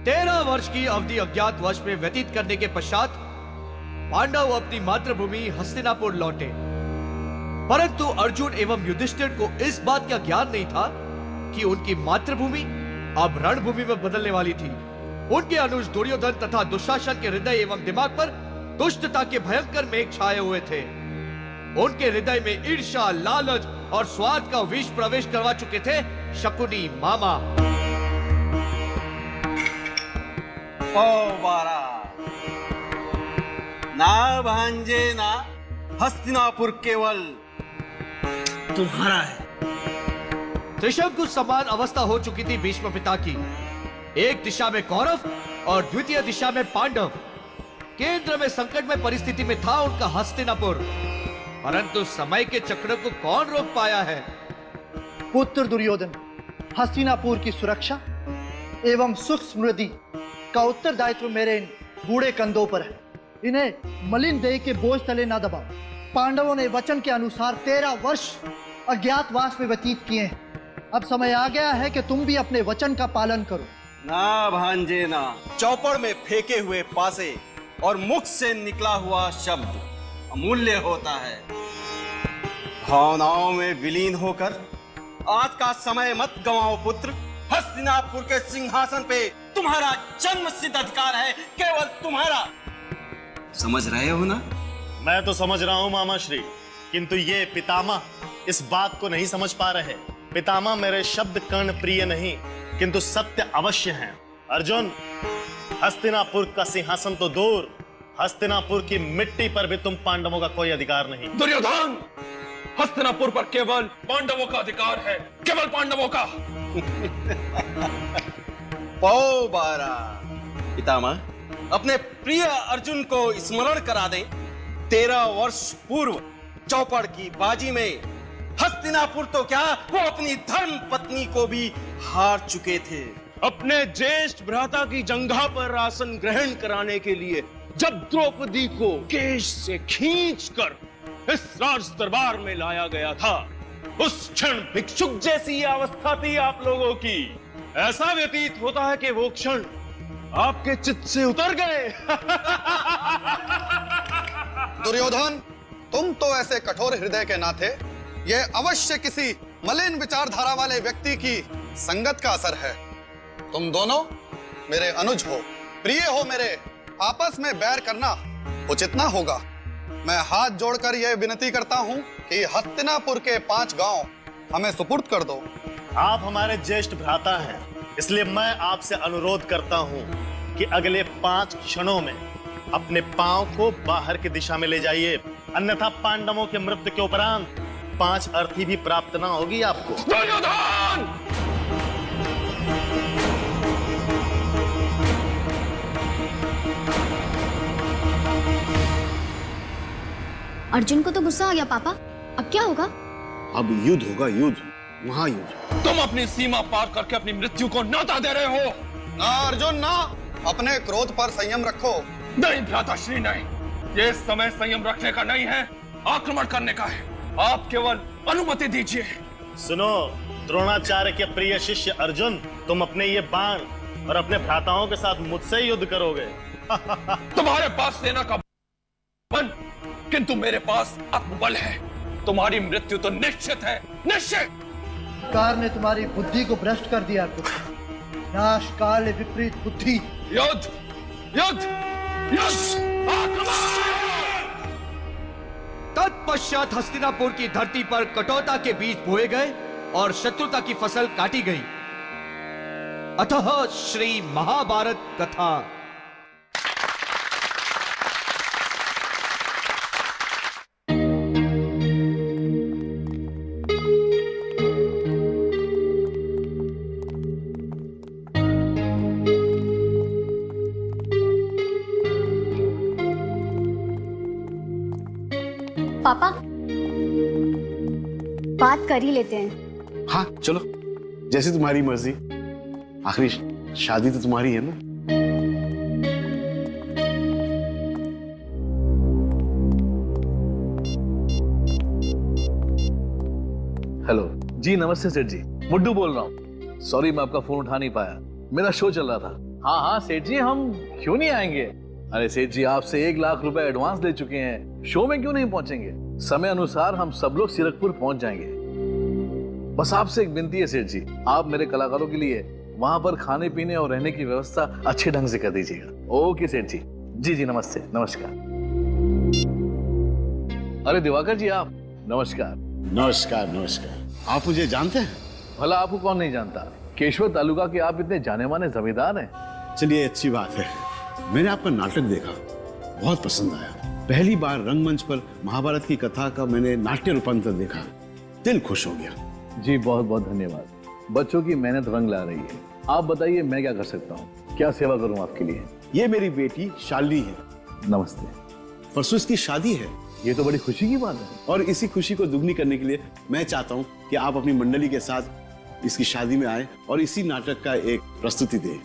13 वर्ष की अवधि अज्ञातवास में व्यतीत करने के पश्चात पांडव अपनी मातृभूमि हस्तिनापुर लौटे। परंतु अर्जुन एवं युधिष्ठिर को इस बात का ज्ञान नहीं था कि उनकी मातृभूमि अब रणभूमि में बदलने वाली थी। उनके अनुज दुर्योधन तथा दुशासन के हृदय एवं दिमाग पर दुष्टता के भयंकर मेघ छाए हुए थे। उनके हृदय में ईर्ष्या, लालच और स्वार्थ का विष प्रवेश करवा चुके थे शकुनी मामा। ओ बारा, ना भांजे ना हस्तिनापुर केवल तुम्हारा है। त्रिशंकु समान अवस्था हो चुकी थी भीष्म पिता की। एक दिशा में कौरव और द्वितीय दिशा में पांडव। केंद्र में संकटमय परिस्थिति में था उनका हस्तिनापुर। परंतु समय के चक्र को कौन रोक पाया है? पुत्र दुर्योधन, हस्तिनापुर की सुरक्षा एवं सुख समृद्धि का उत्तरदायित्व मेरे इन बूढ़े कंधों पर है। इन्हें मलिन देह के बोझ तले ना दबाओ। पांडवों ने वचन के अनुसार 13 वर्ष अज्ञातवास में व्यतीत किए हैं। अब समय आ गया है कि तुम भी अपने वचन का पालन करो। ना भांजे ना, चौपड़ में फेंके हुए पासे और मुख से निकला हुआ शब्द अमूल्य होता है। भावनाओं में विलीन होकर आज का समय मत गंवाओ पुत्र। हस्तिनापुर के सिंहासन पे तुम्हारा जन्म सिद्ध अधिकार है, केवल तुम्हारा। समझ रहे हो ना? मैं तो समझ रहा हूं मामा श्री, किंतु ये पितामह इस बात को नहीं समझ पा रहे। पितामह मेरे शब्द कर्ण प्रिय नहीं, किंतु सत्य अवश्य हैं। अर्जुन, हस्तिनापुर का सिंहासन तो दूर, हस्तिनापुर की मिट्टी पर भी तुम पांडवों का कोई अधिकार नहीं। दुर्योधन, हस्तिनापुर पर केवल पांडवों का अधिकार है, केवल पांडवों का। पौ बारा, पितामह अपने प्रिय अर्जुन को स्मरण करा दें। 13 वर्ष पूर्व चौपड़ की बाजी में हस्तिनापुर तो क्या, वो अपनी धर्म पत्नी को भी हार चुके थे। अपने ज्येष्ठ भ्राता की जंघा पर आसन ग्रहण कराने के लिए जब द्रौपदी को केश से खींचकर इस राज दरबार में लाया गया था, उस क्षण भिक्षुक जैसी अवस्था थी आप लोगों की। ऐसा व्यतीत होता है कि वो क्षण आपके चित्त से उतर गए। दुर्योधन, तुम तो ऐसे कठोर हृदय के ना थे। यह अवश्य किसी मलिन विचारधारा वाले व्यक्ति की संगत का असर है। तुम दोनों मेरे अनुज हो, प्रिय हो मेरे। आपस में बैर करना उचित ना होगा। मैं हाथ जोड़कर यह विनती करता हूं कि हस्तिनापुर के 5 गांव हमें सुपुर्द कर दो। आप हमारे ज्येष्ठ भ्राता हैं, इसलिए मैं आपसे अनुरोध करता हूं कि अगले 5 क्षणों में अपने पांव को बाहर की दिशा में ले जाइए, अन्यथा पांडवों के मृत्यु के उपरांत 5 अर्थी भी प्राप्त ना होगी आपको। दुर्योधन! अर्जुन को तो गुस्सा आ गया पापा। अब क्या होगा? अब युद्ध होगा, युद्ध, महायुद्ध। तुम अपनी सीमा पार करके अपनी मृत्यु को न्योता दे रहे हो। ना अर्जुन ना, अपने क्रोध पर संयम रखो। नहीं भ्राताश्री, नहीं। ये समय संयम रखने का नहीं है, आक्रमण करने का है। आप केवल अनुमति दीजिए। सुनो द्रोणाचार्य के प्रिय शिष्य अर्जुन, तुम अपने ये बाण और अपने भ्राताओं के साथ मुझसे युद्ध करोगे। तुम्हारे पास सेना का बल, किंतु मेरे पास आत्मबल है। तुम्हारी मृत्यु तो निश्चित है, निश्चित। कार ने तुम्हारी बुद्धि को भ्रष्ट कर दिया। नाश काल विपरीत बुद्धि। युद्ध, युद्ध, युद्ध, आक्रमण! तत्पश्चात हस्तिनापुर की धरती पर कटौता के बीज बोए गए और शत्रुता की फसल काटी गई। अतः श्री महाभारत कथा। पापा, बात कर ही लेते हैं। हाँ चलो, जैसी तुम्हारी मर्जी। आखिरी शादी तो तुम्हारी है ना। हेलो जी, नमस्ते सेठ जी, मुड्डू बोल रहा हूँ। सॉरी मैं आपका फोन उठा नहीं पाया, मेरा शो चल रहा था। हाँ हाँ सेठ जी, हम क्यों नहीं आएंगे। अरे सेठ जी, आपसे 1 लाख रुपए एडवांस ले चुके हैं, शो में क्यों नहीं पहुंचेंगे। समय अनुसार हम सब लोग सीरकपुर पहुंच जाएंगे। बस आपसे एक विनती है सेठ जी, आप मेरे कलाकारों के लिए वहां पर खाने पीने और रहने की व्यवस्था अच्छे ढंग से कर दीजिएगा। ओके सेठ जी। जी जी, नमस्ते नमस्कार। अरे दिवाकर जी, आप नमस्कार। नमस्कार नमस्कार। आप मुझे जानते हैं? भला आपको कौन नहीं जानता, केशवर तालुका के आप इतने जाने माने जमींदार हैं। चलिए अच्छी बात है। मैंने आपका नाटक देखा, बहुत पसंद आया। पहली बार रंगमंच पर महाभारत की कथा का मैंने नाट्य रूपांतर देखा, दिल खुश हो गया। जी बहुत बहुत धन्यवाद। बच्चों की मेहनत रंग ला रही है। आप बताइए मैं क्या कर सकता हूँ, क्या सेवा करूँ आपके लिए। ये मेरी बेटी शालिनी है। नमस्ते। परसों इसकी शादी है ये तो बड़ी खुशी की बात है। और इसी खुशी को दुगनी करने के लिए मैं चाहता हूँ कि आप अपनी मंडली के साथ इसकी शादी में आए और इसी नाटक का एक प्रस्तुति दें।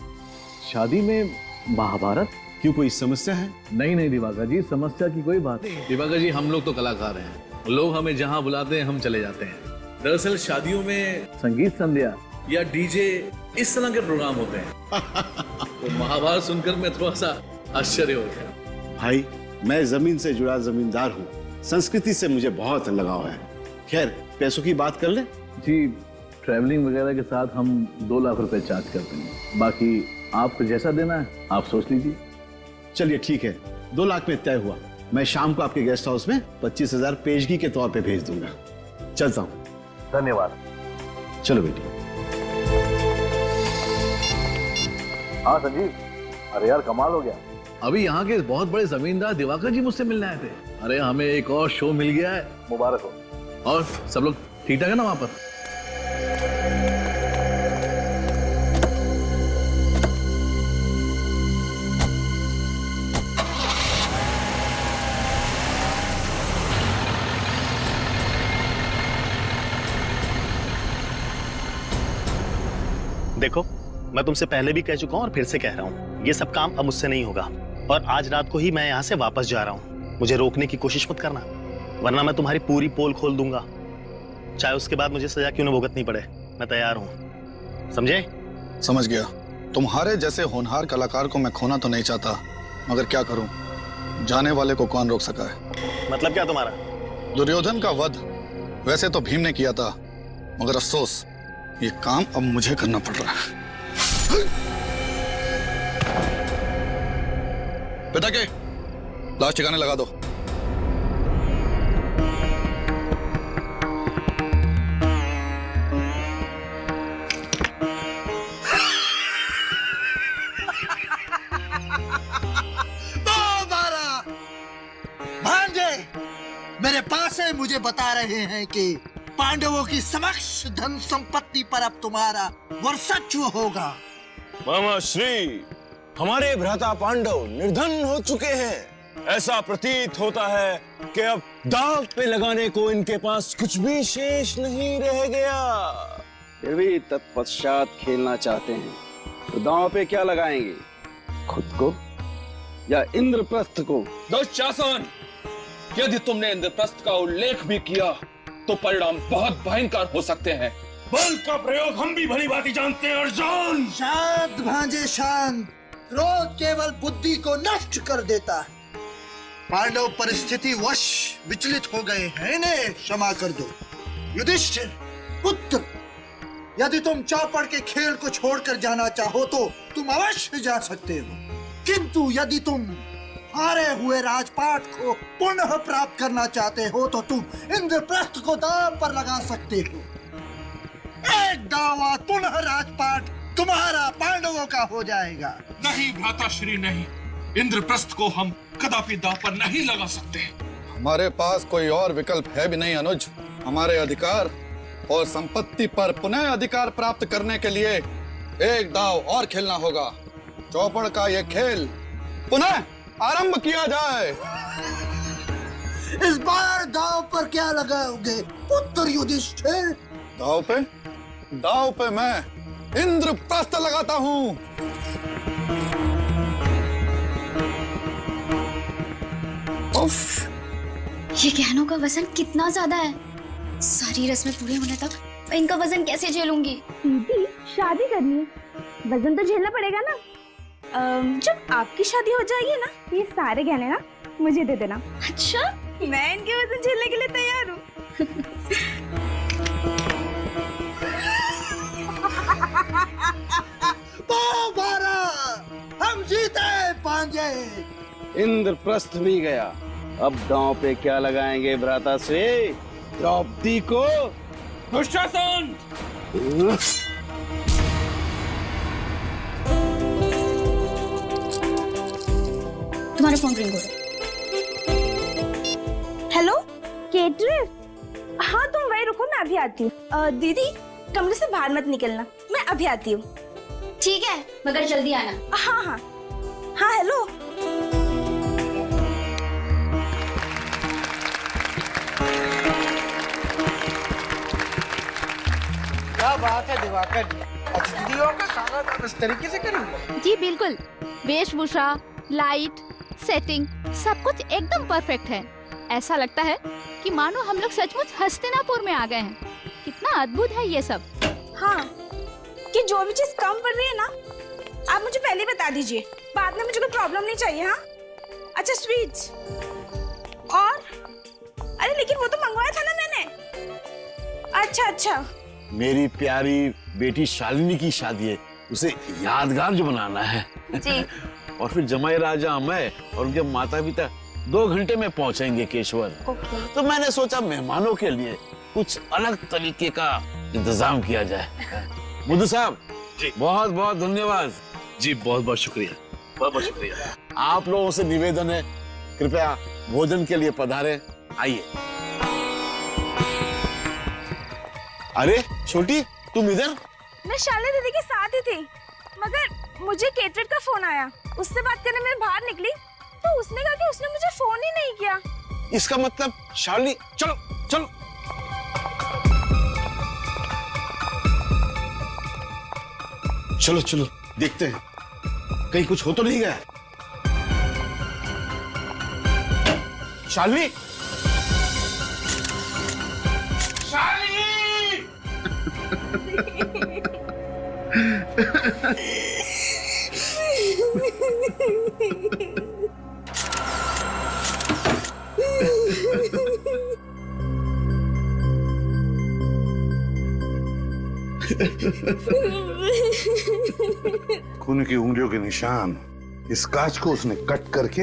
शादी में महाभारत? क्यों, कोई समस्या है? नहीं नहीं दिवाकर जी, समस्या की कोई बात नहीं। दिवाकर जी, हम लोग तो कलाकार हैं, लोग हमें जहाँ बुलाते हैं हम चले जाते हैं। दरअसल शादियों में संगीत संध्या या डीजे इस तरह के प्रोग्राम होते हैं। तो महाभारत सुनकर मैं थोड़ा सा आश्चर्य हो गया। भाई, मैं जमीन से जुड़ा जमींदार हूँ, संस्कृति से मुझे बहुत लगाव है। खैर, पैसों की बात कर ले। जी, ट्रैवलिंग वगैरह के साथ हम 2 लाख रुपए चार्ज करते हैं, बाकी आपको जैसा देना है आप सोच लीजिए। चलिए ठीक है, 2 लाख में तय हुआ। मैं शाम को आपके गेस्ट हाउस में 25,000 पेशगी के तौर पे भेज दूंगा। चलता हूँ। धन्यवाद। चलो बेटी। हाँ संजीव, अरे यार कमाल हो गया। अभी यहाँ के बहुत बड़े जमींदार दिवाकर जी मुझसे मिलने आए थे। अरे हमें एक और शो मिल गया है, मुबारक हो। और सब लोग ठीक ठाक है ना वहां पर? देखो, मैं तुमसे पहले भी कह चुका हूँ और फिर से कह रहा हूँ, ये सब काम अब मुझसे नहीं होगा। और आज रात को ही मैं यहाँ से वापस जा रहा हूँ। मुझे रोकने की कोशिश मत करना, वरना मैं तुम्हारी पूरी पोल खोल दूंगा, चाहे उसके बाद मुझे सजा क्यों न भुगतनी पड़े। मैं तैयार हूँ, समझे? समझ गया। तुम्हारे जैसे होनहार कलाकार को मैं खोना तो नहीं चाहता, मगर क्या करूं, जाने वाले को कौन रोक सका है। मतलब क्या तुम्हारा? दुर्योधन का वध वैसे तो भीम ने किया था, मगर अफसोस ये काम अब मुझे करना पड़ रहा है। बेटा के लाश ठिकाने लगा दो। भांजे मेरे पास है, मुझे बता रहे हैं कि पांडवों की समक्ष धन संपत्ति पर अब तुम्हारा वर्चस्व होगा। मामा श्री, हमारे भ्राता पांडव निर्धन हो चुके हैं। ऐसा प्रतीत होता है कि अब दांव पे लगाने को इनके पास कुछ भी शेष नहीं रह गया। फिर भी तत्पश्चात खेलना चाहते हैं तो दांव पे क्या लगाएंगे, खुद को या इंद्रप्रस्थ को? दुशासन, यदि तुमने इंद्रप्रस्थ का उल्लेख भी किया तो परिणाम बहुत भयंकर हो सकते हैं। बल का प्रयोग हम भी भली भांति जानते हैं अर्जुन। शांत भांजे शांत, क्रोध केवल बुद्धि को नष्ट कर देता है। पांडव परिस्थिति वश विचलित हो गए हैं, इन्हें क्षमा कर दो। युधिष्ठिर पुत्र, यदि तुम चौपड़ के खेल को छोड़कर जाना चाहो तो तुम अवश्य जा सकते हो, किंतु यदि तुम हारे हुए राजपाट को पुनः प्राप्त करना चाहते हो तो तुम इंद्रप्रस्थ को दांव पर लगा सकते हो। एक दावा पुनः राजपाट तुम्हारा पांडवों का हो जाएगा। नहीं भ्राता श्री, नहीं, इंद्रप्रस्थ को हम कदापि दांव पर नहीं लगा सकते। हमारे पास कोई और विकल्प है भी नहीं अनुज। हमारे अधिकार और संपत्ति पर पुनः अधिकार प्राप्त करने के लिए एक दाव और खेलना होगा। चौपड़ का ये खेल पुनः आरंभ किया जाए। इस बार दाव पर क्या लगाओगे पुत्र युधिष्ठिर? दाव पे मैं इंद्रप्रस्थ लगाता हूँ। उफ, ये गहनों का वजन कितना ज्यादा है। सारी रस्में पूरी होने तक इनका वजन कैसे झेलूंगी? दीदी, शादी करनी है, वजन तो झेलना पड़ेगा ना। जब आपकी शादी हो जाएगी ना, ये सारे गहने ना मुझे दे देना। अच्छा, मैं इनके वजन झेलने के लिए तैयार हूँ। तो बारा हम जीते पांजे। इंद्रप्रस्थ भी गया, अब दांव पे क्या लगाएंगे भ्राता से द्रौपदी को? दुशासन! तुम्हारा फोन रिंग हो रहा है। हेलो केटरर, हाँ तुम वही रुको, मैं अभी आती हूँ। दीदी कमरे से बाहर मत निकलना, मैं अभी आती हूँ। ठीक है, मगर जल्दी आना। हाँ हाँ हाँ। हेलो क्या बात है दिवाकर जी, अतिथियों का स्वागत इस तरीके से करेंगे? जी बिल्कुल, वेशभूषा, लाइट, सेटिंग सब कुछ एकदम परफेक्ट है। ऐसा लगता है कि मानो हम लोग सचमुच हस्तिनापुर में आ गए हैं। कितना अद्भुत है ये सब। हाँ, कि जो भी चीज कम पड़ रही है ना, आप मुझे पहले बता दीजिए, बाद में मुझे कोई प्रॉब्लम नहीं चाहिए। हाँ अच्छा, स्वीट्स और अरे लेकिन वो तो मंगवाया था ना मैंने। अच्छा अच्छा, मेरी प्यारी बेटी शालिनी की शादी है, उसे यादगार जो बनाना है जी। और फिर जमाई राजा मैं और उनके माता पिता 2 घंटे में पहुंचेंगे केशवर। तो मैंने सोचा मेहमानों के लिए कुछ अलग तरीके का इंतजाम किया जाए। बुद्धू साहब जी, बहुत बहुत धन्यवाद। जी बहुत बहुत शुक्रिया, बहुत बहुत शुक्रिया। आप लोगों से निवेदन है, कृपया भोजन के लिए पधारें। आइए। अरे छोटी, तुम इधर? मैं शालिनी दीदी के साथ ही थी, मगर मुझे केटरर का फोन आया। उससे बात करने मैं बाहर निकली तो उसने कहा कि उसने मुझे फोन ही नहीं किया। इसका मतलब शालिनी, चलो चलो। चलो चलो देखते हैं कहीं कुछ हो तो नहीं गया। शालिनी, खून की उंगलियों के निशान, इस कांच को उसने कट करके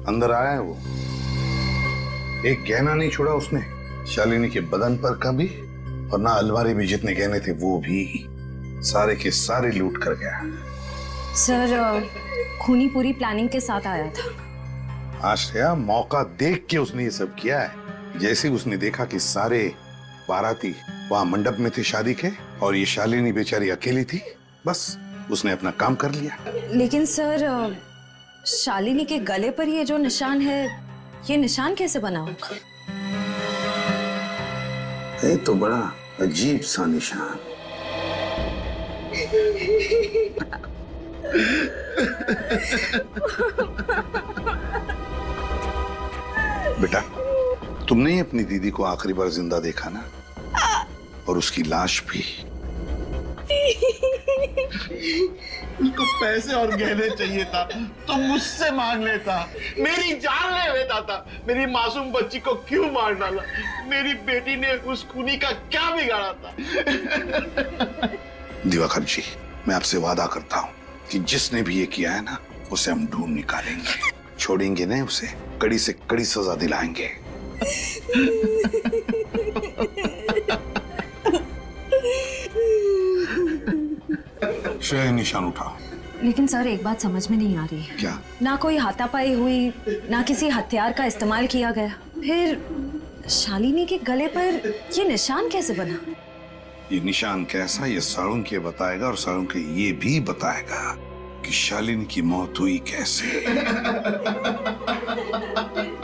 अंदर आया है। वो एक गहना नहीं छोड़ा उसने शालिनी के बदन पर का भी, और ना अलमारी में जितने गहने थे वो भी, सारे के सारे लूट कर गया। सर, खूनी पूरी प्लानिंग के साथ आया था। आश्रया, मौका देख के उसने ये सब किया है। जैसे उसने देखा कि सारे बाराती वहां मंडप में थे शादी के, और ये शालिनी बेचारी अकेली थी, बस उसने अपना काम कर लिया। लेकिन सर, शालिनी के गले पर ये जो निशान है, ये निशान कैसे बना होगा? ये तो बड़ा अजीब सा निशान। बेटा, तुमने ही अपनी दीदी को आखिरी बार जिंदा देखा ना, और उसकी लाश भी। उसको पैसे और गहने चाहिए था तो मुझसे मांग लेता, मेरी जान ले लेता था। मेरी मासूम बच्ची को क्यों मार डाला? मेरी बेटी ने उस खूनी का क्या बिगाड़ा था? दिवाकर जी, मैं आपसे वादा करता हूँ कि जिसने भी ये किया है ना, उसे हम ढूंढ निकालेंगे, छोड़ेंगे नहीं उसे, कड़ी से कड़ी सजा दिलाएंगे। निशान उठाओ। लेकिन सर, एक बात समझ में नहीं आ रही है। क्या? ना कोई हाथापाई हुई, ना किसी हथियार का इस्तेमाल किया गया, फिर शालिनी के गले पर ये निशान कैसे बना? ये निशान कैसा, ये साळुंके ये बताएगा, और साळुंके ये भी बताएगा कि शालिनी की मौत हुई कैसे।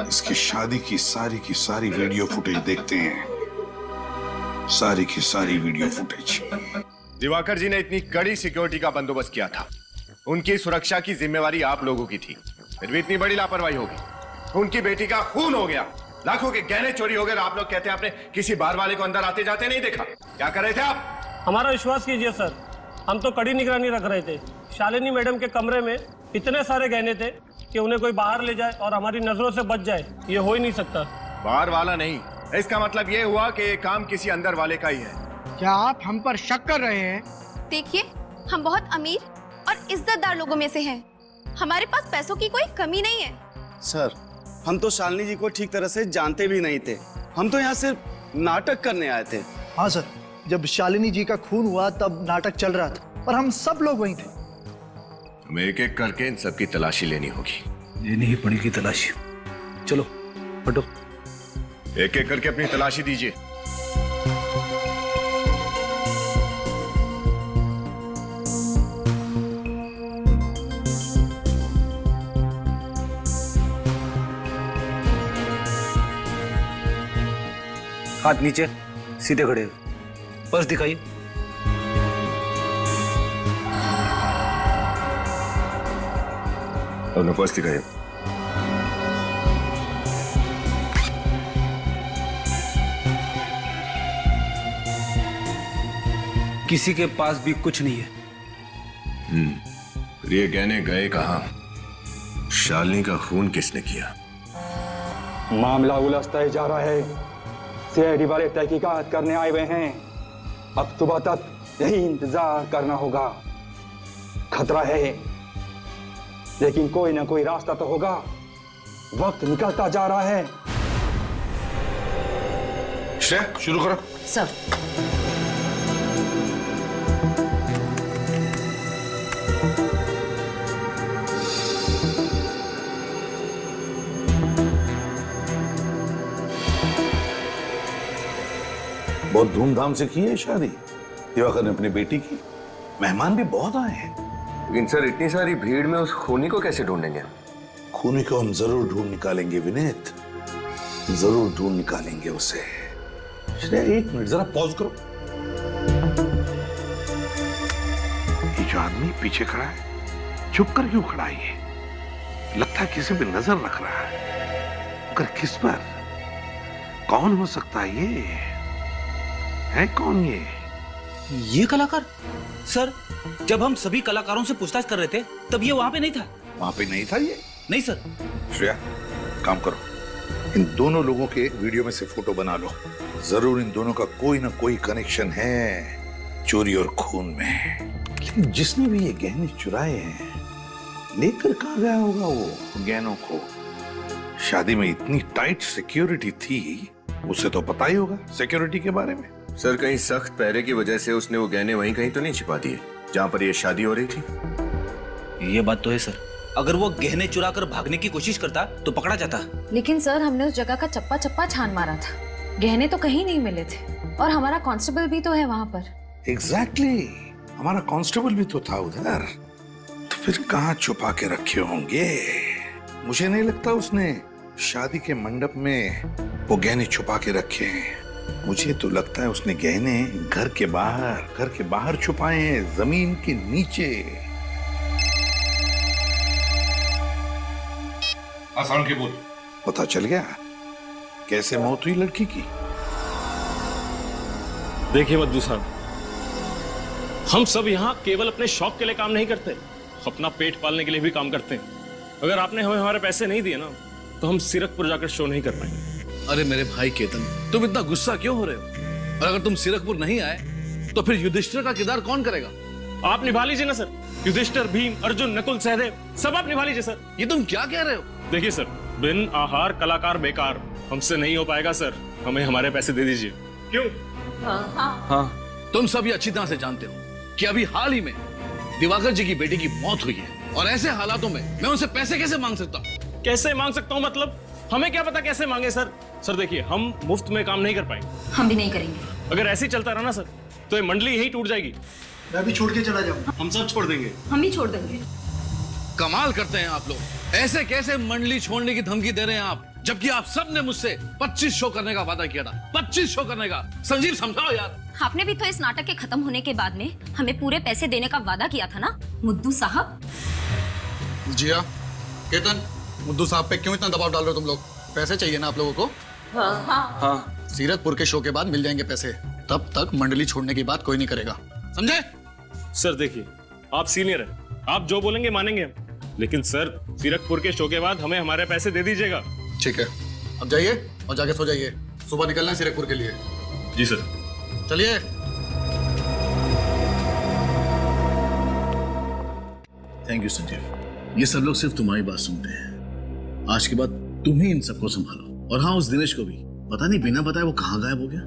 इसकी शादी की सारी वीडियो फुटेज देखते हैं, सारी की सारी वीडियो फुटेज। दिवाकर जी ने इतनी कड़ी सिक्योरिटी का बंदोबस्त किया था, उनकी सुरक्षा की जिम्मेवारी आप लोगों की थी, फिर भी इतनी बड़ी लापरवाही होगी। उनकी बेटी का खून हो गया, लाखों के गहने चोरी हो गए, आप लोग कहते हैं आपने किसी बार वाले को अंदर आते जाते नहीं देखा। क्या कर रहे थे आप? हमारा विश्वास कीजिए सर, हम तो कड़ी निगरानी रख रहे थे। शालिनी मैडम के कमरे में इतने सारे गहने थे कि उन्हें कोई बाहर ले जाए और हमारी नजरों से बच जाए, ये हो ही नहीं सकता। बाहर वाला नहीं, इसका मतलब ये हुआ कि ये काम किसी अंदर वाले का ही है। क्या आप हम पर शक कर रहे हैं? देखिए, हम बहुत अमीर और इज्जतदार लोगों में से हैं। हमारे पास पैसों की कोई कमी नहीं है। सर, हम तो शालिनी जी को ठीक तरह से जानते भी नहीं थे। हम तो यहाँ सिर्फ नाटक करने आए थे। हाँ सर, जब शालिनी जी का खून हुआ तब नाटक चल रहा था और हम सब लोग वहीं थे। हमें एक एक करके इन सबकी तलाशी लेनी होगी। लेनी ही पड़ेगी तलाशी। चलो हटो। एक एक करके अपनी तलाशी दीजिए। हाथ नीचे, सीधे खड़े, पर्स दिखाइए। अपना पर्स दिखाइए। किसी के पास भी कुछ नहीं है। फिर ये गहने गए कहाँ? शालिनी का खून किसने किया? मामला उलझता ही जा रहा है। सीआईडी वाले तहकीकात करने आए हुए हैं। अब सुबह तक यही इंतजार करना होगा। खतरा है, लेकिन कोई ना कोई रास्ता तो होगा। वक्त निकलता जा रहा है। श्रेया, शुरू करो। सर, बहुत धूमधाम से की है शादी दिवाकर ने अपनी बेटी की। मेहमान भी बहुत आए हैं। लेकिन सर, इतनी सारी भीड़ में उस खूनी को कैसे ढूंढेंगे? खूनी को हम जरूर ढूंढ निकालेंगे विनीत, जरूर ढूंढ निकालेंगे उसे। श्रेया, एक मिनट जरा पॉज करो। ये जो आदमी पीछे खड़ा है, चुप कर क्यों खड़ा है? ये लगता है किसी पे नजर रख रहा है। मगर किस पर? कौन हो सकता है ये? है कौन ये कलाकार? सर, जब हम सभी कलाकारों से पूछताछ कर रहे थे तब ये वहां पे नहीं था। वहां पे नहीं था ये? नहीं सर। श्रेया, काम करो, इन दोनों लोगों के वीडियो में से फोटो बना लो। जरूर इन दोनों का कोई ना कोई कनेक्शन है चोरी और खून में। लेकिन जिसने भी ये गहने चुराए हैं, लेकर कहां गया होगा वो गहनों को? शादी में इतनी टाइट सिक्योरिटी थी, उसे तो पता ही होगा सिक्योरिटी के बारे में। सर, कहीं सख्त पहरे की वजह से उसने वो गहने वहीं कहीं तो नहीं छिपा दिए जहां पर ये शादी हो रही थी? ये बात तो है सर। अगर वो गहने चुरा कर भागने की कोशिश करता तो पकड़ा जाता। लेकिन सर, हमने उस जगह का चप्पा चप्पा छान मारा था। गहने तो कहीं नहीं मिले थे और हमारा कांस्टेबल भी तो है वहां पर। एग्जैक्टली, हमारा कांस्टेबल भी तो था उधर। तो फिर कहां छुपा के रखे होंगे? मुझे नहीं लगता उसने शादी के मंडप में वो गहने छुपा के रखे हैं। मुझे तो लगता है उसने गहने घर के बाहर छुपाए हैं, जमीन के नीचे। आसान के बोल। पता चल गया कैसे मौत हुई लड़की की? देखिए मद्दू साहब, हम सब यहाँ केवल अपने शौक के लिए काम नहीं करते, अपना पेट पालने के लिए भी काम करते हैं। अगर आपने हमें हमारे पैसे नहीं दिए ना, तो हम सीरकपुर जाकर शो नहीं कर पाएंगे। अरे मेरे भाई केतन, तुम इतना गुस्सा क्यों हो रहे हो? और अगर तुम सीरकपुर नहीं आए तो फिर युधिष्ठिर का किरदार कौन करेगा? आप निभा लीजिए ना सर। युधिष्ठिर, भीम, अर्जुन, नकुल, सहदेव, सब आप निभा लीजिए सर। ये तुम क्या कह रहे हो? देखिए सर, बिन आहार कलाकार बेकार, हमसे नहीं हो पाएगा सर। हमें हमारे पैसे दे दीजिए। क्यों? हाँ, तुम सभी अच्छी तरह से जानते हो कि अभी हाल ही में दिवाकर जी की बेटी की मौत हुई है, और ऐसे हालातों में मैं उनसे पैसे कैसे मांग सकता हूँ? कैसे मांग सकता हूँ मतलब? हमें क्या पता कैसे मांगे सर। सर देखिए, हम मुफ्त में काम नहीं कर पाएंगे। हम भी नहीं करेंगे। अगर ऐसे ही चलता रहा ना सर, तो ये मंडली यही टूट जाएगी। मैं भी छोड़ के चला जाऊंगा। हम सब छोड़ देंगे। हम भी छोड़ देंगे। कमाल करते हैं आप लोग। ऐसे कैसे मंडली छोड़ने की धमकी दे रहे हैं आप, जबकि आप सब ने मुझसे 25 शो करने का वादा किया था। 25 शो करने का। संजीव, समझाओ यार। आपने भी तो इस नाटक के खत्म होने के बाद में हमें पूरे पैसे देने का वादा किया था ना मुद्दू साहब। जिया, केतन, मुद्दू साहब पे क्यों इतना दबाव डाल रहे हो तुम लोग? पैसे चाहिए ना आप लोगों को? हाँ। सीरतपुर के शो के बाद मिल जाएंगे पैसे, तब तक मंडली छोड़ने की बात कोई नहीं करेगा, समझे? सर देखिए, आप सीनियर हैं, आप जो बोलेंगे मानेंगे। लेकिन सर सीरकपुर के शो के बाद हमें हमारे पैसे दे दीजिएगा। ठीक है, अब जाइए और जाके सो जाइए, सुबह निकलना है सीरकपुर के लिए। जी सर। चलिए। थैंक यू संजीव, ये सब लोग सिर्फ तुम्हारी बात सुनते हैं। आज के बाद तुम ही इन सबको संभालो। और हाँ, उस दिनेश को भी पता नहीं बिना बताए वो कहाँ गायब हो गया।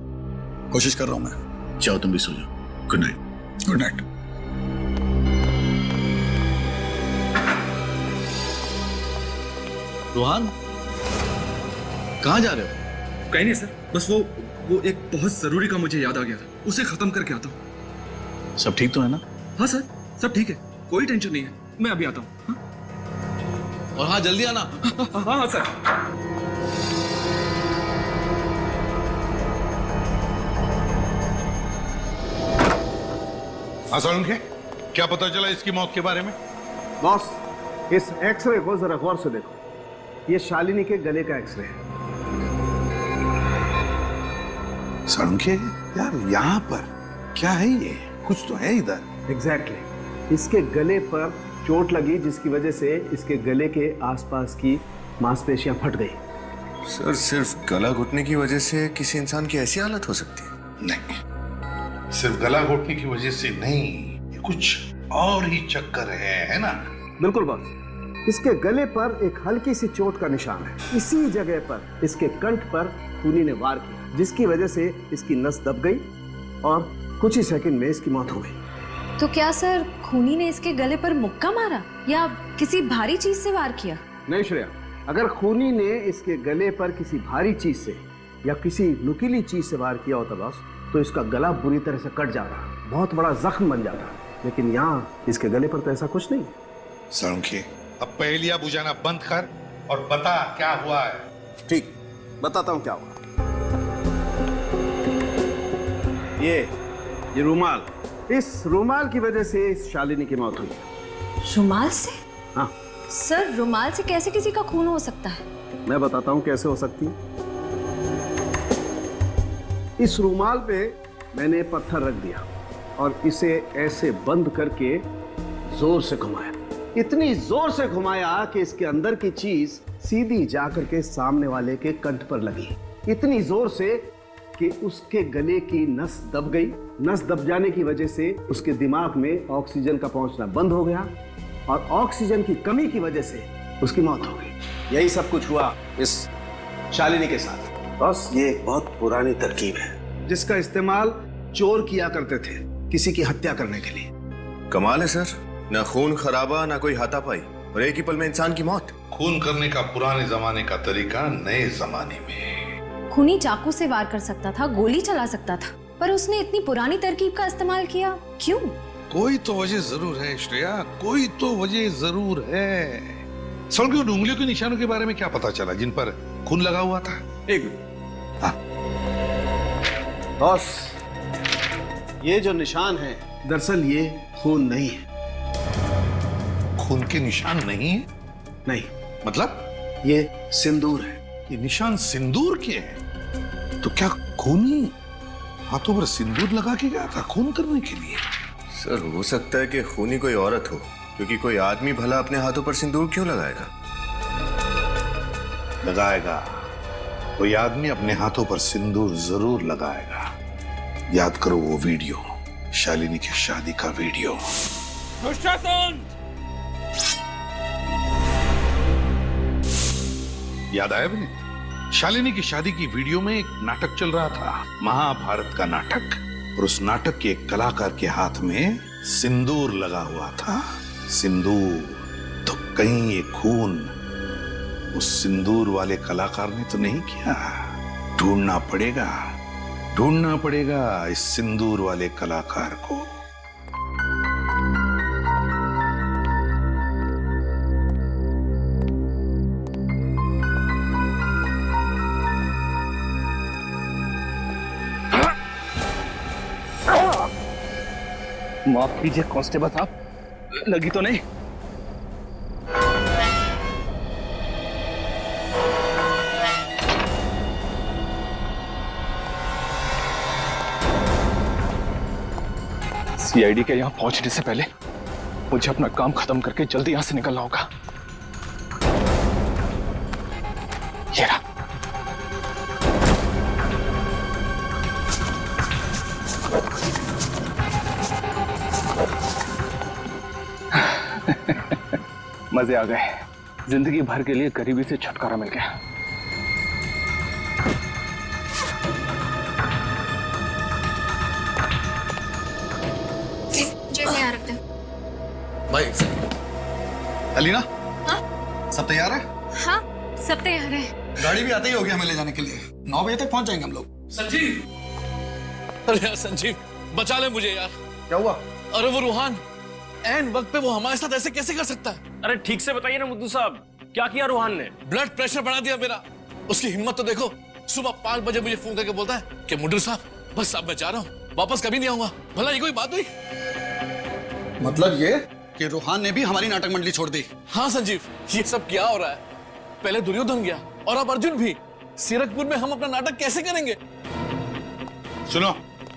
कोशिश कर रहा हूं मैं। जाओ तुम भी सो जाओ। Good night. Good night. Rohan, कहाँ जा रहे हो? कहीं नहीं सर, बस वो एक बहुत जरूरी काम मुझे याद आ गया था, उसे खत्म करके आता हूँ। सब ठीक तो है ना? हाँ सर, सब ठीक है, कोई टेंशन नहीं है, मैं अभी आता हूँ। और हाँ, जल्दी आना। हाँ सर। सोलंकी, क्या पता चला इसकी मौत के बारे में? बॉस, इस एक्सरे को जरा गौर से देखो। ये शालिनी के गले का एक्सरे है। सोलंकी, यार यहाँ पर क्या है? ये कुछ तो है इधर। एग्जैक्टली। इसके गले पर चोट लगी जिसकी वजह से इसके गले के आसपास की मांसपेशियां फट गई। सर, सिर्फ गला घुटने की वजह से किसी इंसान की ऐसी हालत हो सकती है? नहीं, सिर्फ गला घोटने की वजह से नहीं, ये कुछ और ही चक्कर है ना? बिल्कुल बॉस। इसके गले पर एक हल्की सी चोट का निशान है। इसी जगह पर इसके कंठ पर खूनी ने वार किया, जिसकी वजह से इसकी नस दब गई और कुछ ही सेकंड में इसकी मौत हो गई। तो क्या सर खूनी ने इसके गले पर मुक्का मारा या किसी भारी चीज से वार किया? नहीं श्रेया, अगर खूनी ने इसके गले पर किसी भारी चीज से या किसी नुकीली चीज से वार किया होता बॉस, तो इसका गला बुरी तरह से कट जाता, बहुत बड़ा जख्म बन जाता। लेकिन यहाँ इसके गले पर तो ऐसा कुछ नहीं। सोलंकी, अब पहेलियां बुझाना बंद कर और बता क्या हुआ है। ठीक, बताता हूँ क्या हुआ। ये रूमाल, इस रूमाल की वजह से इस शालिनी की मौत हुई। रुमाल से? हाँ सर, रुमाल से कैसे किसी का खून हो सकता है? मैं बताता हूँ कैसे हो सकती है। इस रूमाल पे मैंने पत्थर रख दिया और इसे ऐसे बंद करके जोर से घुमाया। इतनी जोर से घुमाया कि इसके अंदर की चीज सीधी जाकर के सामने वाले के कंठ पर लगी। इतनी जोर से कि उसके गले की नस दब गई। नस दब जाने की वजह से उसके दिमाग में ऑक्सीजन का पहुंचना बंद हो गया और ऑक्सीजन की कमी की वजह से उसकी मौत हो गई। यही सब कुछ हुआ इस शालिनी के साथ। बस ये एक बहुत पुरानी तरकीब है जिसका इस्तेमाल चोर किया करते थे किसी की हत्या करने के लिए। कमाल है सर, ना खून खराबा ना कोई हाथापाई और एक ही पल में इंसान की मौत। खून करने का पुराने जमाने का तरीका नए जमाने में। खूनी चाकू से वार कर सकता था, गोली चला सकता था, पर उसने इतनी पुरानी तरकीब का इस्तेमाल किया, क्यों? कोई तो वजह जरूर है श्रेया, कोई तो वजह जरूर है। सोलंकी, उन उंगलियों के निशानों के बारे में क्या पता चला जिन पर खून लगा हुआ था? एक मिनट बॉस, ये जो निशान है दरअसल ये खून नहीं है। खून के निशान नहीं है? नहीं, मतलब ये सिंदूर है। ये निशान सिंदूर के हैं? तो क्या खूनी हाथों पर सिंदूर लगा के गया था खून करने के लिए? सर, हो सकता है कि खूनी कोई औरत हो, क्योंकि कोई आदमी भला अपने हाथों पर सिंदूर क्यों लगाएगा? लगाएगा, कोई आदमी अपने हाथों पर सिंदूर जरूर लगाएगा। याद करो वो वीडियो, शालिनी की शादी का वीडियो। दुशासन! याद आया भी नहीं? शालिनी की शादी की वीडियो में एक नाटक चल रहा था, महाभारत का नाटक, और उस नाटक के एक कलाकार के हाथ में सिंदूर लगा हुआ था। सिंदूर, तो कहीं ये खून उस सिंदूर वाले कलाकार ने तो नहीं किया? ढूंढना पड़ेगा इस सिंदूर वाले कलाकार को। माफ कीजिए कांस्टेबल साहब, लगी तो नहीं? सीआईडी के यहां पहुंचने से पहले मुझे अपना काम खत्म करके जल्दी यहां से निकलना होगा। ये रहा। मजे आ गए। जिंदगी भर के लिए गरीबी से छुटकारा मिल गया। भाई अलीना, हाँ? सब तैयार है? हाँ, सब तैयार है। गाड़ी भी आते ही होगी हमें ले जाने के लिए। 9 बजे तक पहुंच जाएंगे हम लोग। संजीव, अरे यार संजीव, बचा ले मुझे यार। क्या हुआ? अरे वो रूहान एंड वक्त पे वो हमारे साथ ऐसे कैसे कर सकता है? अरे ठीक से बताइए ना मुद्दू साहब, क्या किया रूहान ने? ब्लड प्रेशर बढ़ा दिया मेरा। उसकी हिम्मत तो देखो, सुबह 5 बजे मुझे फोन करके बोलता है कि मुद्दू साहब बस अब मैं जा रहा हूँ, वापस कभी नहीं आऊंगा। भला ये कोई बात हुई? मतलब ये कि रूहान ने भी हमारी नाटक मंडली छोड़ दी? हाँ संजीव, ये सब क्या हो रहा है? पहले दुर्योधन गया और अब अर्जुन भी। सीरकपुर में हम अपना नाटक कैसे करेंगे? सुनो,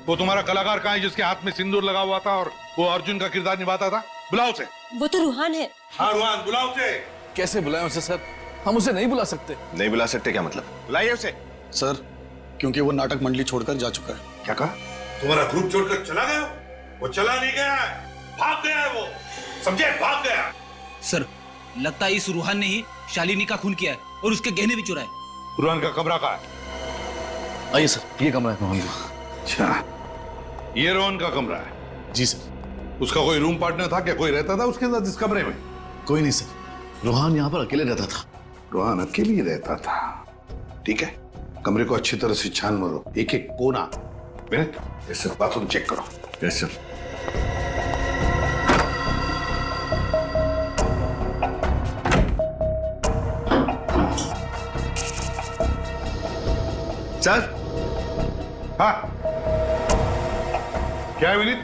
वो तुम्हारा कलाकार कहाँ है जिसके हाथ में सिंदूर लगा हुआ था और वो अर्जुन का किरदार निभाता था? बुलाओ उसे। वो तो रूहान है। हाँ रूहान, बुलाओ उसे। कैसे बुलाएं उसे सर? हम उसे नहीं बुला सकते। नहीं बुला सकते क्या मतलब? लाइए उसे। सर, क्योंकि वो नाटक मंडली छोड़कर जा चुका है। क्या कहा? तुम्हारा ग्रुप छोड़कर चला गया? वो चला नहीं गया है, भाग गया है वो, समझे? भाग गया। सर, लगता है इस रूहान ने ही शालिनी का खून किया है और उसके गहने भी चुराए। रूहान का कमरा कहाँ है? आइए सर, ये कमरा है रोहन का। अच्छा, ये रोहन का कमरा है? जी सर। उसका कोई रूम पार्टनर था क्या? कोई रहता था उसके साथ इस कमरे में? कोई नहीं सर, रोहन यहाँ पर अकेले रहता था। रोहन अकेले ही रहता था? ठीक है, कमरे को अच्छी तरह से छान मारो, एक एक कोना। मिनट, इस बाथरूम चेक करो। Yes sir. सर। हाँ, क्या है विनीत?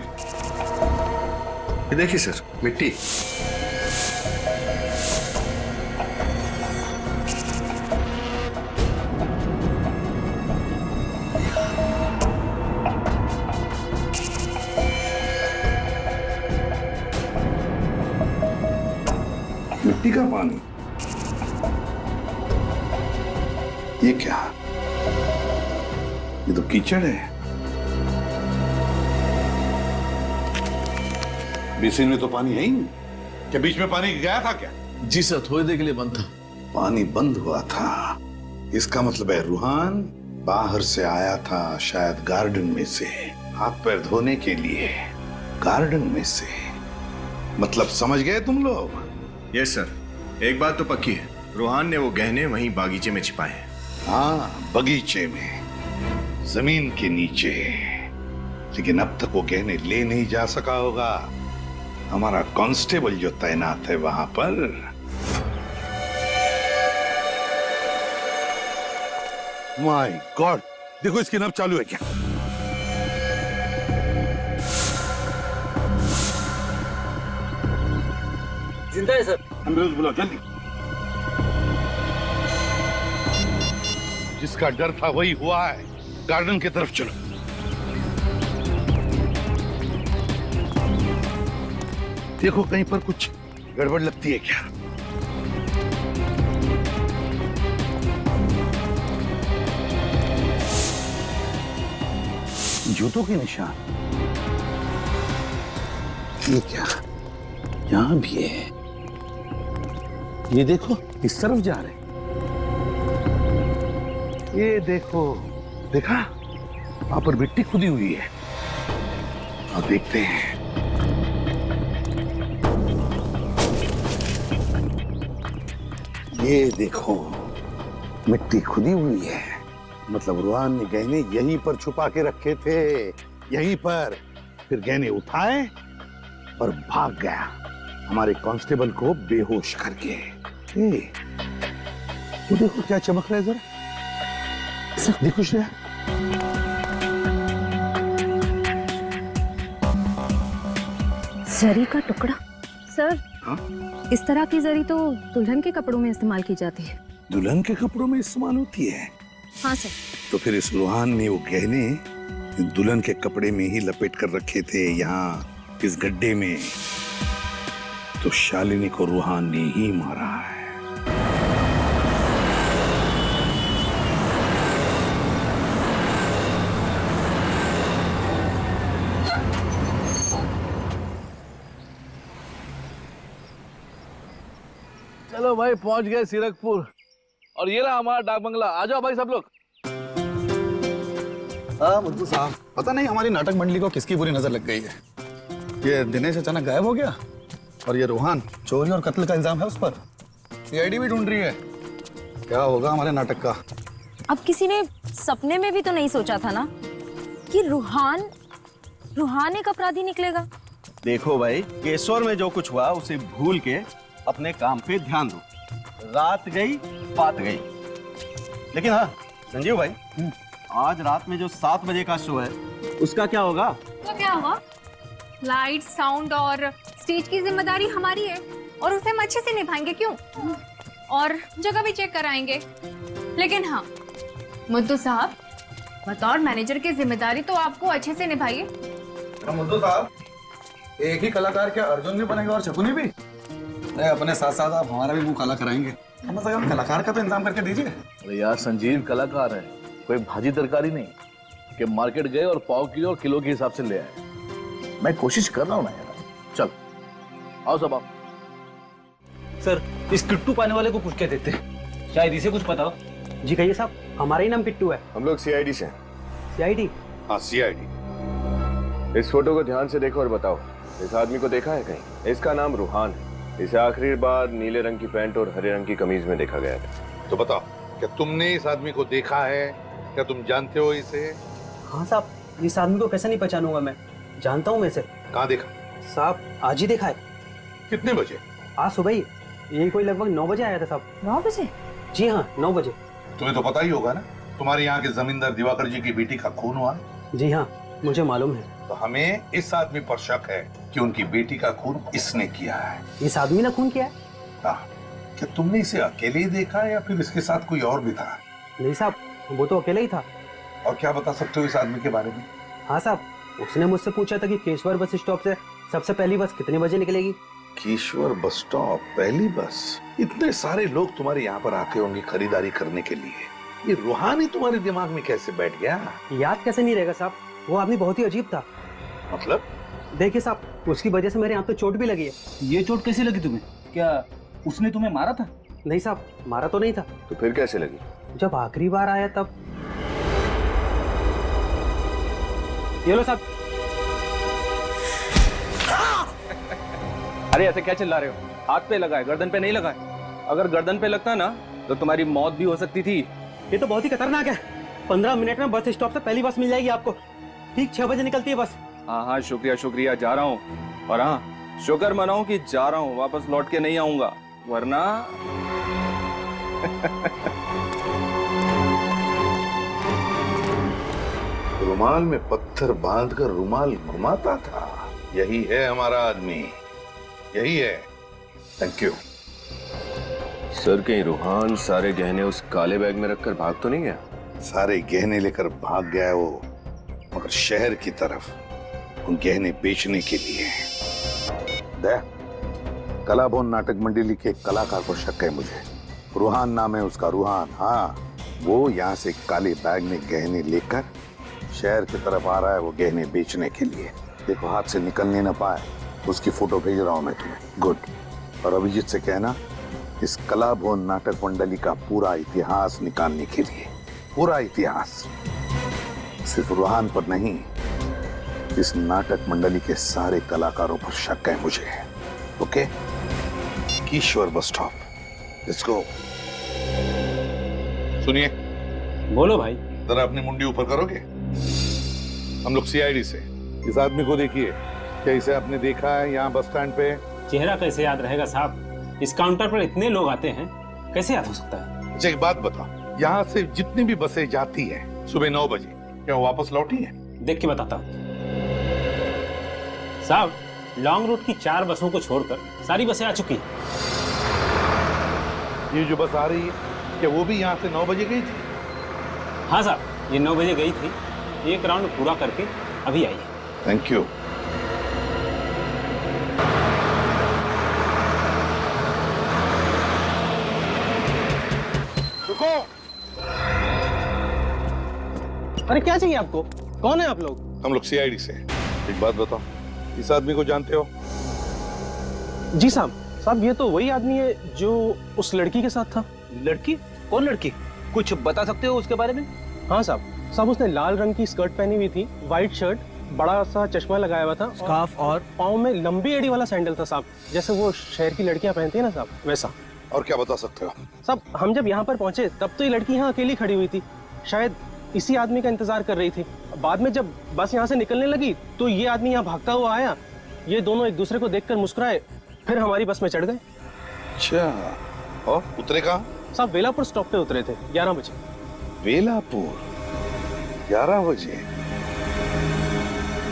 ये देखिए सर, मिट्टी। मिट्टी का पानी? ये क्या? ये तो कीचड़ है। बेसिन में तो पानी है ही नहीं। क्या बीच में पानी गया था क्या? जी सर, थोड़ी देर के लिए बंद था। पानी बंद हुआ था, इसका मतलब है रूहान बाहर से आया था, शायद गार्डन में से, हाथ पैर धोने के लिए। गार्डन में से मतलब समझ गए तुम लोग? यस सर, एक बात तो पक्की है, रूहान ने वो गहने वहीं बागीचे में छिपाए हैं। हाँ, बगीचे में, जमीन के नीचे। लेकिन अब तक वो गहने ले नहीं जा सका होगा। हमारा कांस्टेबल जो तैनात है वहां पर, माय गॉड, देखो इसकी नब्ज चालू है क्या? जिंदा है सर। एम्बुलेंस बुलाओ जल्दी। जिसका डर था वही हुआ है। गार्डन की तरफ चलो। देखो कहीं पर कुछ गड़बड़ लगती है क्या? जूतों के निशान? ये क्या? यहां भी है। ये देखो, इस तरफ जा रहे। ये देखो, देखा? वहां पर मिट्टी खुदी हुई है। अब देखते हैं। ये देखो, मिट्टी खुदी हुई है। मतलब रूहान ने गहने यहीं पर छुपा के रखे थे, यहीं पर। फिर गहने उठाए और भाग गया, हमारे कांस्टेबल को बेहोश करके। तो देखो क्या चमक रहा है, जरा देखो श्रेया। जरी का टुकड़ा? सर, हाँ? इस तरह की जरी तो दुल्हन के कपड़ों में इस्तेमाल की जाती है। दुल्हन के कपड़ों में इस्तेमाल होती है? हाँ सर। तो फिर इस रूहान ने वो गहने दुल्हन के कपड़े में ही लपेट कर रखे थे, यहाँ इस गड्ढे में। तो शालिनी को रूहान ने ही मारा है। चलो भाई, पहुंच गए सीरकपुर। और ये रहा हमारा डाक बंगला। आ जाओ भाई सब लोग। मुद्दू साहब, पता नहीं हमारी नाटक मंडली को किसकी बुरी नजर लग गई है। ये दिनेश अचानक गायब हो गया और ये रूहान, चोरी और कत्ल का इल्जाम है उस पर। सीआईडी भी ढूंढ रही है। क्या होगा हमारे नाटक का? अब किसी ने सपने में भी तो नहीं सोचा था ना कि रूहान एक अपराधी निकलेगा। देखो भाई, केशवर में जो कुछ हुआ उसे भूल के अपने काम पे ध्यान दो। रात गई बात गई। लेकिन हाँ संजीव भाई, आज रात में जो 7 बजे का शो है उसका क्या होगा? तो क्या होगा? लाइट, साउंड और स्टेज की जिम्मेदारी हमारी है और उसे हम अच्छे से निभाएंगे। क्यों? और जगह भी चेक कराएंगे। लेकिन हाँ मुद्दू साहब, बतौर मैनेजर की जिम्मेदारी तो आपको अच्छे से निभाइए। मुद्दू साहब, एक ही कलाकार क्या अर्जुन भी बनेगा और शकुनी भी? नहीं, अपने साथ साथ आप हमारा भी मुंह काला कराएंगे। कम से कम कलाकार का तो इंतजाम करके दीजिए। अरे यार, संजीव कलाकार है, कोई भाजी तरकारी नहीं कि मार्केट गए और पाव किलो और किलो के हिसाब से ले आए। मैं कोशिश कर रहा हूँ ना यार। चल आओ सब आओ। सर, इस किट्टू पाने वाले को कुछ कह देते हैं, शायद इसे कुछ पता हो। जी कहिए साहब, हमारा ही नाम किट्टू है। हम लोग सीआईडी से। सीआईडी? हाँ, सीआईडी। इस फोटो को ध्यान से देखो और बताओ, इस आदमी को देखा है कहीं? इसका नाम रूहान है। इसे आखिरी बार नीले रंग की पैंट और हरे रंग की कमीज में देखा गया था। तो बताओ, क्या तुमने इस आदमी को देखा है? क्या तुम जानते हो इसे? हाँ साहब, इस आदमी को कैसे नहीं पहचानूंगा मैं, जानता हूँ मैं इसे। कहाँ देखा? साहब आज ही देखा है। कितने बजे? आज सुबह ही, यही कोई लगभग 9 बजे आया था साहब। 9 बजे? जी हाँ, 9 बजे। तुम्हें तो पता ही होगा ना, तुम्हारे यहाँ के जमींदार दिवाकर जी की बेटी का खून हुआ। जी हाँ, मुझे मालूम है। तो हमें इस आदमी पर शक है कि उनकी बेटी का खून इसने किया है। इस आदमी ने खून किया है? हाँ। क्या तुमने इसे अकेले ही देखा या फिर इसके साथ कोई और भी था? नहीं साहब, वो तो अकेला ही था। और क्या बता सकते हो इस आदमी के बारे में? हाँ साहब, उसने मुझसे पूछा था कि केशवर बस स्टॉप से सबसे पहली बस कितने बजे निकलेगी। केशवर बस स्टॉप, पहली बस? इतने सारे लोग तुम्हारे यहाँ पर आते होंगे खरीदारी करने के लिए, ये रूहानी तुम्हारे दिमाग में कैसे बैठ गया? याद कैसे नहीं रहेगा साहब, वो आदमी बहुत ही अजीब था। मतलब? देखिए साहब, उसकी वजह से मेरे यहाँ पे चोट भी लगी है। ये चोट कैसी लगी तुम्हें? क्या उसने तुम्हें मारा था? नहीं साहब, मारा तो नहीं था। तो फिर कैसे लगी? जब आखिरी बार आया तब। ये लो साहब। अरे ऐसे क्या चिल्ला रहे हो? हाथ पे लगा है, गर्दन पे नहीं लगा है। अगर गर्दन पे लगता ना तो तुम्हारी मौत भी हो सकती थी। ये तो बहुत ही खतरनाक है। 15 मिनट में बस स्टॉप से पहली बस मिल जाएगी आपको। ठीक 6 बजे निकलती है बस। हाँ हाँ, शुक्रिया शुक्रिया, जा रहा हूँ। और हाँ, शुक्र मनाओ कि जा रहा हूँ, वापस लौट के नहीं आऊंगा, वरना रुमाल में पत्थर बांधकर रुमाल घुमाता था। यही है हमारा आदमी, यही है। Thank you. सर, कहीं रूहान सारे गहने उस काले बैग में रखकर भाग तो नहीं गया? सारे गहने लेकर भाग गया वो, मगर शहर की तरफ, उन गहने बेचने के लिए। कलाभवन नाटक मंडली के कलाकार को शक है मुझे। रूहान नाम है उसका, रूहान। हाँ, वो यहाँ से काले बैग में गहने लेकर शहर की तरफ आ रहा है, वो गहने बेचने के लिए। देखो, हाथ से निकलने न पाए, उसकी फोटो भेज रहा हूं मैं तुम्हें। गुड। और अभिजीत से कहना इस कलाभवन नाटक मंडली का पूरा इतिहास निकालने के लिए, पूरा इतिहास, सिर्फ रूहान पर नहीं, इस नाटक मंडली के सारे कलाकारों पर शक है मुझे। Okay? Keshwar bus stop, let's go. सुनिए। बोलो भाई। जरा अपनी मुंडी ऊपर करोगे? हम लोग सीआईडी से। इस आदमी को देखिए, क्या इसे आपने देखा है यहाँ बस स्टैंड पे? चेहरा कैसे याद रहेगा साहब, इस काउंटर पर इतने लोग आते हैं, कैसे याद हो सकता है? अच्छा एक बात बताओ, यहाँ से जितनी भी बसें जाती हैं सुबह 9 बजे, क्या वो वापस लौटी हैं? देख के बताता हूँ साहब। लॉन्ग रूट की 4 बसों को छोड़कर सारी बसें आ चुकी हैं। ये जो बस आ रही है, क्या वो भी यहाँ से 9 बजे गई थी? हाँ साहब, ये 9 बजे गई थी, एक राउंड पूरा करके अभी आई है। Thank you. अरे क्या चाहिए आपको? कौन है आप लोग? हम लोग सीआईडी से हैं। एक बात बताओ, इस आदमी को जानते हो? जी साहब ये तो वही आदमी है जो उस लड़की के साथ था। लड़की? कौन लड़की? कुछ बता सकते हो उसके बारे में? हाँ साहब उसने लाल रंग की स्कर्ट पहनी हुई थी, व्हाइट शर्ट, बड़ा सा चश्मा लगाया हुआ था, स्कार्फ और पाँव में लंबी एड़ी वाला सैंडल था साहब, जैसे वो शहर की लड़कियां पहनती है ना साहब, वैसा। और क्या बता सकते हो? साहब हम जब यहाँ पर पहुंचे तब तो ये लड़की यहाँ अकेली खड़ी हुई थी, शायद इसी आदमी का इंतजार कर रही थी। बाद में जब बस यहाँ से निकलने लगी तो ये आदमी यहाँ भागता हुआ आया, ये दोनों एक दूसरे को देखकर मुस्कुराए, फिर हमारी बस में चढ़ गए। अच्छा, और उतरे कहाँ? साहब वेलापुर स्टॉप पे उतरे थे 11 बजे। वेलापुर 11 बजे?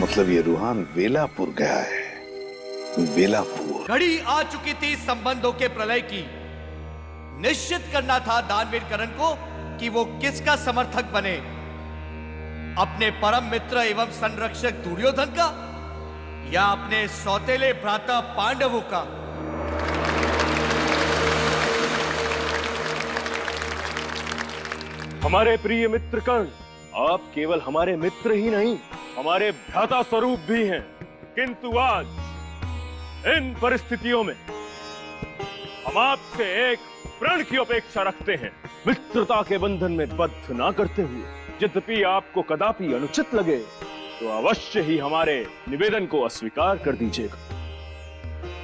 मतलब ये रूहान वेलापुर गया है। वेलापुर। घड़ी आ चुकी थी संबंधों के प्रलय की। निश्चित करना था दानवीर करण को कि वो किसका समर्थक बने, अपने परम मित्र एवं संरक्षक दुर्योधन का या अपने सौतेले भ्राता पांडवों का। हमारे प्रिय मित्र कर्ण, आप केवल हमारे मित्र ही नहीं, हमारे भ्राता स्वरूप भी हैं। किंतु आज इन परिस्थितियों में हम आपसे एक प्रण की अपेक्षा रखते हैं, मित्रता के बंधन में बद्ध ना करते हुए। यद्यपि आपको कदापि अनुचित लगे तो अवश्य ही हमारे निवेदन को अस्वीकार कर दीजिएगा।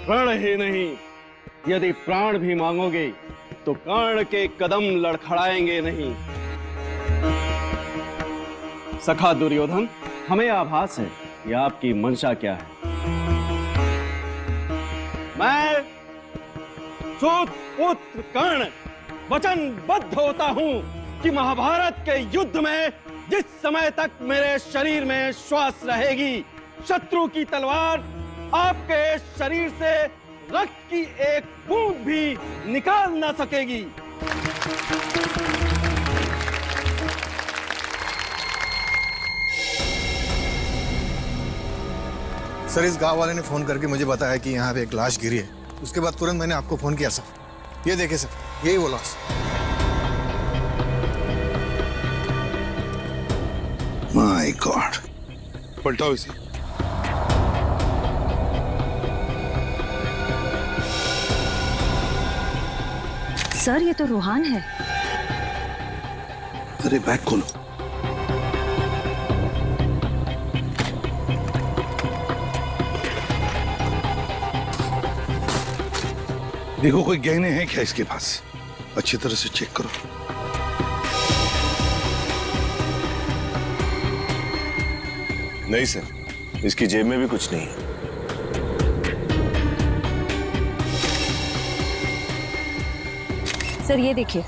प्रण ही नहीं, यदि प्राण भी मांगोगे तो कर्ण के कदम लड़खड़ाएंगे नहीं। सखा दुर्योधन, हमें आभास है कि आपकी मंशा क्या है। मैं सूत पुत्र कर्ण वचनबद्ध होता हूं कि महाभारत के युद्ध में जिस समय तक मेरे शरीर में श्वास रहेगी, शत्रु की तलवार आपके शरीर से रक्त की एक बूंद भी निकाल ना सकेगी। सर, इस गांव वाले ने फोन करके मुझे बताया कि यहाँ पे एक लाश गिरी है। उसके बाद तुरंत मैंने आपको फोन किया सर। ये देखिए सर, यही वो लाश। माय गॉड, पलटाओ इसे। सर ये तो रूहान है। अरे बैग खोलो। देखो कोई गहने हैं क्या इसके पास, अच्छी तरह से चेक करो। नहीं सर, इसकी जेब में भी कुछ नहीं है। सर ये देखिए,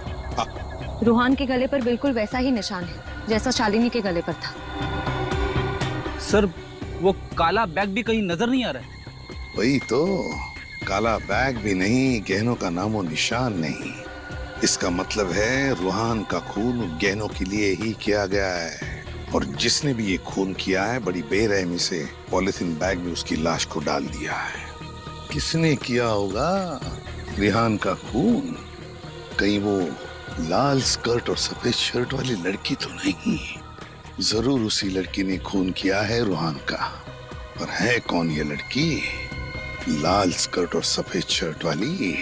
रूहान के गले पर बिल्कुल वैसा ही निशान है जैसा शालिनी के गले पर था। सर वो काला बैग भी कहीं नजर नहीं आ रहा है। वही तो, काला बैग भी नहीं, गहनों का नामो निशान नहीं। इसका मतलब है रूहान का खून गहनों के लिए ही किया गया है, और जिसने भी ये खून किया है बड़ी बेरहमी से पॉलिथीन बैग में उसकी लाश को डाल दिया है। किसने किया होगा रिहान का खून? कहीं वो लाल स्कर्ट और सफेद शर्ट वाली लड़की तो नहीं? जरूर उसी लड़की ने खून किया है रूहान का। पर है कौन ये लड़की, लाल स्कर्ट और सफेद शर्ट वाली?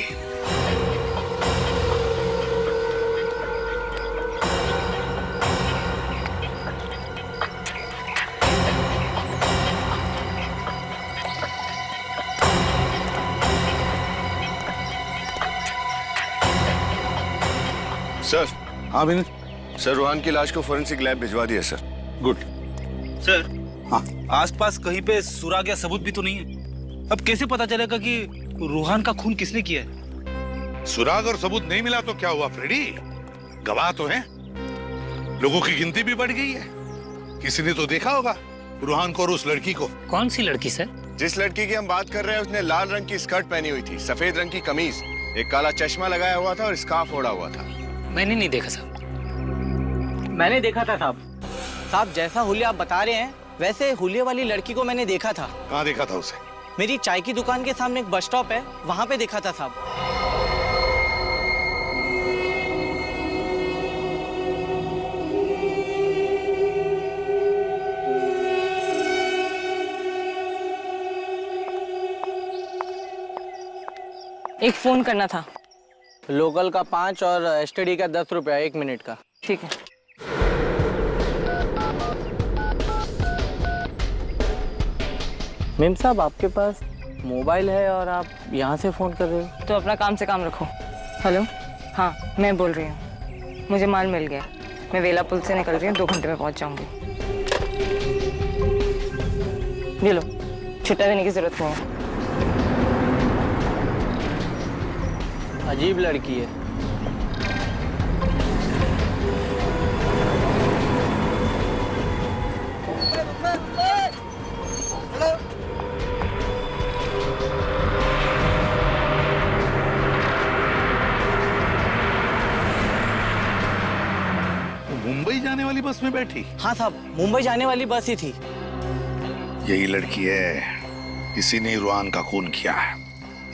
सर। हाँ विनोद। सर, रूहान की लाश को फोरेंसिक लैब भिजवा दिया सर। गुड। सर, हाँ, आसपास कहीं पे सुराग या सबूत भी तो नहीं है। अब कैसे पता चलेगा कि रूहान का खून किसने किया है? सुराग और सबूत नहीं मिला तो क्या हुआ फ्रेडी? गवाह तो हैं, लोगों की गिनती भी बढ़ गई है। किसी ने तो देखा होगा रूहान को और उस लड़की को। कौन सी लड़की सर? जिस लड़की की हम बात कर रहे हैं उसने लाल रंग की स्कर्ट पहनी हुई थी, सफेद रंग की कमीज, एक काला चश्मा लगाया हुआ था और स्कार्फ ओढ़ा हुआ था। मैंने नहीं देखा साहब। मैंने देखा था साहब। साहब जैसा हुलिया आप बता रहे हैं वैसे हुलिया वाली लड़की को मैंने देखा था। कहाँ देखा था उसे? मेरी चाय की दुकान के सामने एक बस स्टॉप है, वहां पे देखा था साहब। एक फोन करना था। लोकल का 5 और एसटीडी का 10 रुपया 1 मिनट का। ठीक है। मेम साहब, आपके पास मोबाइल है और आप यहाँ से फोन कर रहे हो? तो अपना काम से काम रखो। हेलो। हाँ, मैं बोल रही हूँ। मुझे माल मिल गया। मैं वेला पुल से निकल रही हूँ, 2 घंटे में पहुँच जाऊँगी। ये लो, छुट्टा देने की जरूरत नहीं है। अजीब लड़की है। मुंबई जाने वाली बस में बैठी? हाँ साहब, मुंबई जाने वाली बस ही थी। यही लड़की है, इसी ने रुहान का खून किया है,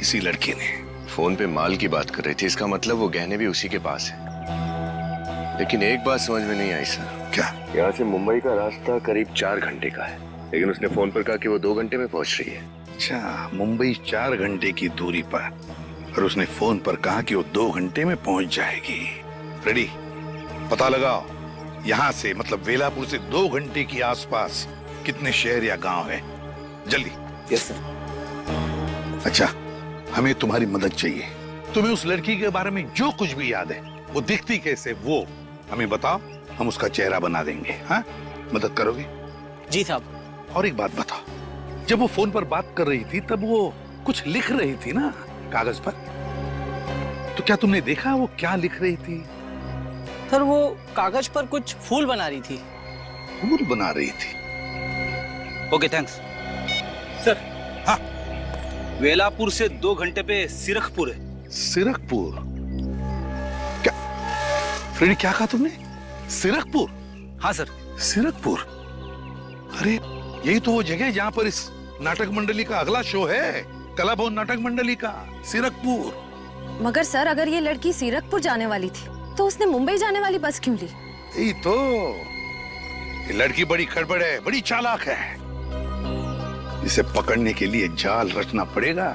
इसी लड़की ने। फोन पे माल की बात कर रही थी, इसका मतलब वो गहने भी उसी के पास है। लेकिन एक बात समझ में नहीं आई सर। क्या? यहाँ से मुंबई का रास्ता करीब 4 घंटे का है, लेकिन उसने फोन पर कहा कि वो 2 घंटे में पहुंच रही है। अच्छा, मुंबई 4 घंटे की दूरी पर, और उसने फोन पर कहा कि वो 2 घंटे में पहुंच जाएगी। फ्रेडी, पता लगाओ यहाँ से, मतलब वेलापुर से 2 घंटे की आसपास कितने शहर या गांव है। जल्दी। Yes sir. अच्छा, हमें तुम्हारी मदद चाहिए। तुम्हें उस लड़की के बारे में जो कुछ भी याद है, वो दिखती कैसे, वो हमें बताओ, हम उसका चेहरा बना देंगे। हाँ, मदद करोगे? जी साहब। और एक बात बताओ, जब वो फोन पर बात कर रही थी तब वो कुछ लिख रही थी ना कागज पर, तो क्या तुमने देखा वो क्या लिख रही थी? सर, वो कागज पर कुछ फूल बना रही थी। फूल बना रही थी? Okay, thanks sir. हाँ, वेलापुर से 2 घंटे पे सिरखपुर है। सिरखपुर? क्या फ्रेडी, क्या कहा तुमने? सिरखपुर? हाँ सर। सिरखपुर? अरे यही तो वो जगह है जहाँ पर इस नाटक मंडली का अगला शो है, कला भवन नाटक मंडली का। सिरखपुर। मगर सर, अगर ये लड़की सिरखपुर जाने वाली थी तो उसने मुंबई जाने वाली बस क्यों ली? यही तो, ये लड़की बड़ी खड़बड़ है, बड़ी चालाक है। इसे पकड़ने के लिए जाल रचना पड़ेगा।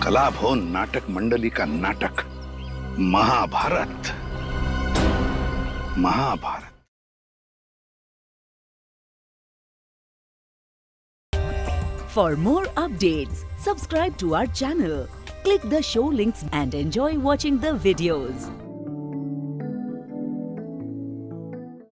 कला भवन नाटक मंडली का नाटक Mahabharat. Mahabharat. For more updates, subscribe to our channel, click the show links and enjoy watching the videos.